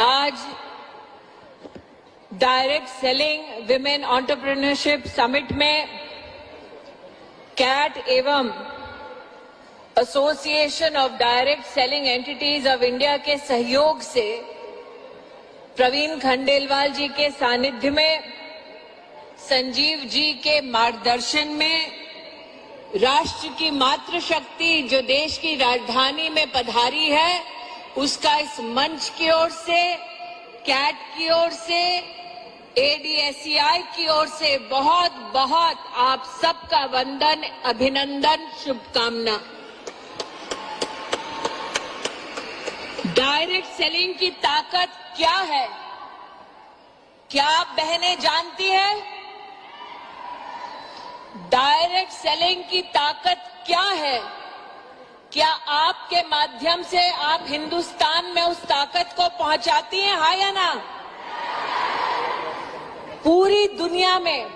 आज direct selling women entrepreneurship summit में cat एवं association of direct selling entities of India के सहयोग से प्रवीण खंडेलवाल जी के सानिध्य में, संजीव जी के मार्गदर्शन में राष्ट्र की मातृशक्ति जो देश की राजधानी में पधारी है, उसका इस मंच की ओर से, कैट की ओर से, एडीएसईआई की ओर से बहुत बहुत आप सबका वंदन, अभिनंदन, शुभकामना। डायरेक्ट सेलिंग की ताकत क्या है? क्या आप बहनें जानती हैं? डायरेक्ट सेलिंग की ताकत क्या है? क्या आपके माध्यम से आप हिंदुस्तान में उस ताकत को पहुंचाती हैं, हाँ या ना? पूरी दुनिया में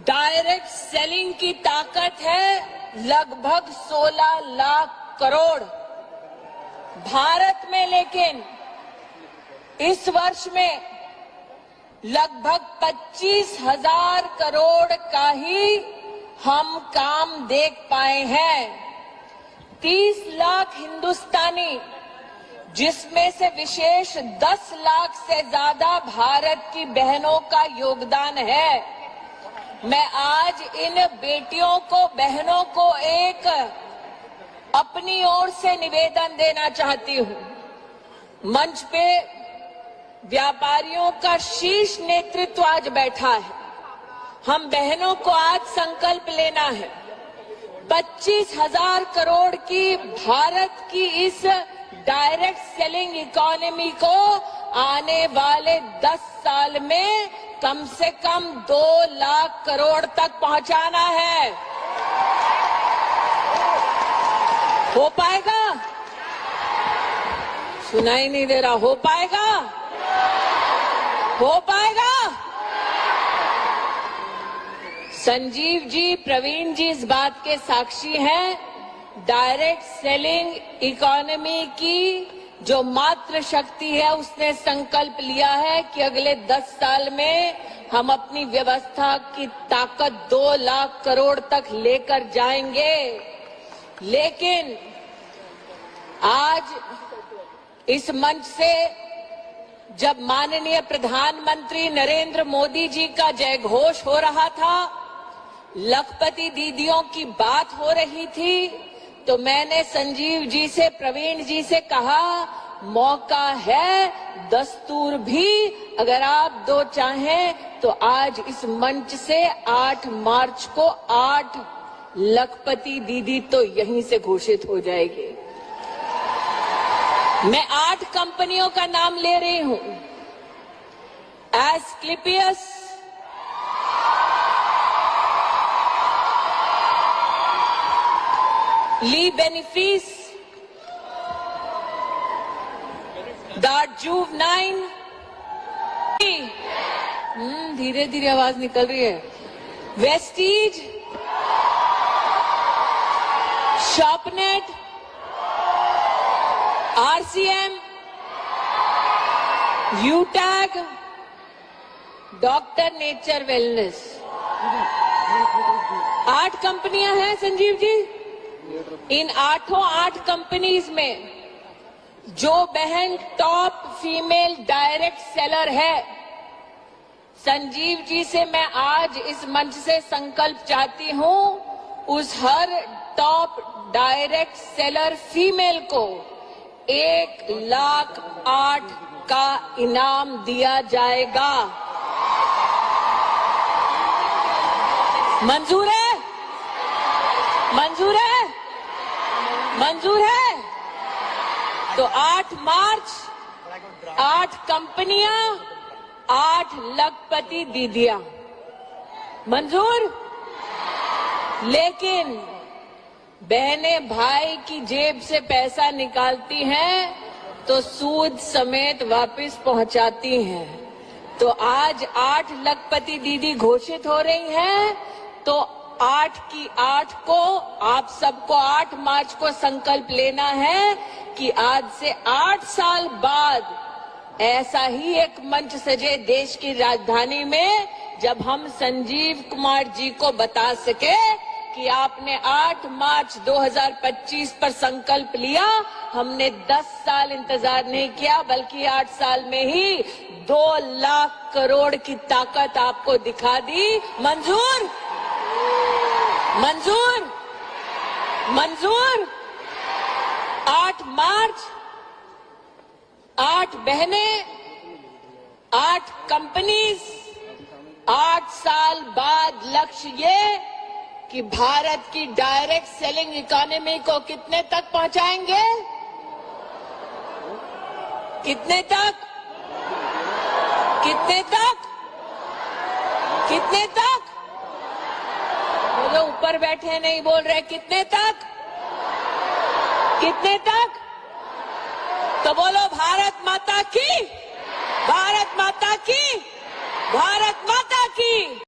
डायरेक्ट सेलिंग की ताकत है लगभग 16 लाख करोड़। भारत में लेकिन इस वर्ष में लगभग 25,000 करोड़ का ही हम काम देख पाए हैं। 30 लाख हिंदुस्तानी, जिसमें से विशेष 10 लाख से ज्यादा भारत की बहनों का योगदान है। मैं आज इन बेटियों को, बहनों को एक अपनी ओर से निवेदन देना चाहती हूं। मंच पे व्यापारियों का शीर्ष नेतृत्व आज बैठा है। हम बहनों को आज संकल्प लेना है। 25,000 करोड़ की भारत की इस डायरेक्ट सेलिंग इकोनॉमी को आने वाले 10 साल में कम से कम 2 लाख करोड़ तक पहुंचाना है। हो पाएगा? सुनाई नहीं दे रहा। हो पाएगा? हो पाएगा? संजीव जी, प्रवीण जी इस बात के साक्षी हैं। डायरेक्ट सेलिंग इकोनॉमी की जो मात्र शक्ति है, उसने संकल्प लिया है कि अगले 10 साल में हम अपनी व्यवस्था की ताकत 2 लाख करोड़ तक लेकर जाएंगे। लेकिन आज इस मंच से जब माननीय प्रधानमंत्री नरेंद्र मोदी जी का जय घोष हो रहा था, लखपति दीदियों की बात हो रही थी, तो मैंने संजीव जी से, प्रवीण जी से कहा, मौका है, दस्तूर भी अगर आप दो चाहें तो आज इस मंच से 8 मार्च को 8 लखपति दीदी तो यहीं से घोषित हो जाएगी। मैं 8 कंपनियों का नाम ले रही हूं। एस्क्लेपियस, ली बेनिफिस, दार्जुवनाइन, धीरे धीरे आवाज निकल रही है, वेस्टीज, शॉपनेट, आरसीएम, यूटैग, डॉक्टर नेचर वेलनेस। 8 कंपनियां हैं संजीव जी। इन 8 कंपनीज में जो बहन टॉप फीमेल डायरेक्ट सेलर है, संजीव जी से मैं आज इस मंच से संकल्प चाहती हूं, उस हर टॉप डायरेक्ट सेलर फीमेल को 1,08,000 का इनाम दिया जाएगा। मंजूर है? मंजूर है? मंजूर है? तो 8 मार्च 8 कंपनियां, 8 लखपति दीदियां। मंजूर? लेकिन बहनें भाई की जेब से पैसा निकालती हैं तो सूद समेत वापस पहुंचाती हैं। तो आज 8 लखपति दीदी घोषित हो रही हैं, तो 8 की 8 को आप सबको 8 मार्च को संकल्प लेना है कि आज से 8 साल बाद ऐसा ही एक मंच सजे देश की राजधानी में, जब हम संजीव कुमार जी को बता सके कि आपने 8 मार्च 2025 पर संकल्प लिया। हमने 10 साल इंतजार नहीं किया, बल्कि 8 साल में ही 2 लाख करोड़ की ताकत आपको दिखा दी। मंजूर? मंजूर? मंजूर? 8 मार्च, 8 बहनें, 8 कंपनीज, 8 साल बाद लक्ष्य ये कि भारत की डायरेक्ट सेलिंग इकोनॉमी को कितने तक पहुंचाएंगे? कितने तक? कितने तक? कितने तक? वो जो ऊपर बैठे नहीं बोल रहे, कितने तक? कितने तक? तो बोलो भारत माता की, भारत माता की, भारत माता की।